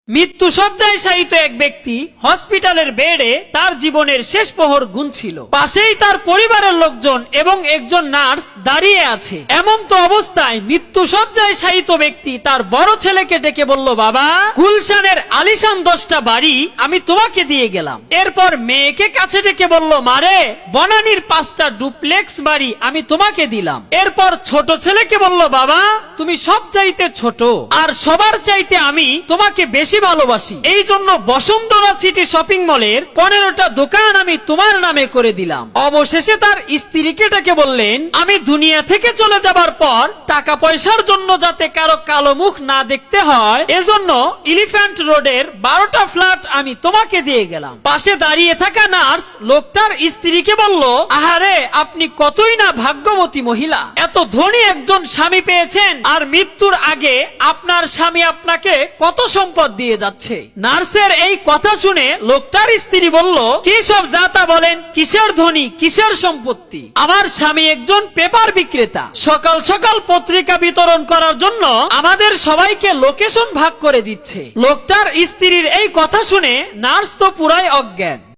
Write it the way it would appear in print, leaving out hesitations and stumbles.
মৃত্যু শয্যায় শায়িত এক ব্যক্তি হসপিটালের বেডে তার জীবনের শেষ প্রহর গুনছিল। পাশেই তার পরিবারের লোকজন এবং একজন নার্স দাঁড়িয়ে আছে। এমন তো অবস্থায় মৃত্যু শয্যায় শায়িত ব্যক্তি তার বড় ছেলেকে ডেকে বলল, বাবা, গুলশানের আলিশান 10টা বাড়ি আমি তোমাকে দিয়ে গেলাম। এরপর মেয়েকে কাছে ডেকে বলল, মারে, বনানীর 5টা ডুপ্লেক্স বাড়ি আমি তোমাকে দিলাম। এরপর ছোট ছেলেকে বলল, বাবা, তুমি সব চাইতে ছোট আর সবার চাইতে আমি তোমাকে বেশি ভালোবাসি, এই জন্য বসুন্ধরা সিটি শপিং মলের 15টা দোকান আমি তোমার নামে করে দিলাম। অবশেষে তার স্ত্রীকে ডেকে বললেন, আমি দুনিয়া থেকে চলে যাবার পর টাকা পয়সার জন্য যাতে কারো কালো মুখ না দেখতে হয়, এজন্য এলিফ্যান্ট রোডের 12টা ফ্ল্যাট আমি তোমাকে দিয়ে গেলাম। পাশে দাঁড়িয়ে থাকা নার্স লোকটার স্ত্রীকে বলল, আহারে, আপনি কতই না ভাগ্যবতী মহিলা, এত ধনী একজন স্বামী পেয়েছেন, আর মৃত্যুর আগে আপনার স্বামী আপনাকে কত সম্পদ দিয়ে যাচ্ছে। নার্সের এই কথা শুনে লোকটার স্ত্রী বলল, কি সব যাতা বলেন, কিসের ধনী, কিসের সম্পত্তি? আমার স্বামী একজন পেপার বিক্রেতা, সকাল সকাল পত্রিকা বিতরণ করার জন্য আমাদের সবাইকে লোকেশন ভাগ করে দিচ্ছে। লোকটার স্ত্রীর এই কথা শুনে নার্স তো পুরাই অজ্ঞান।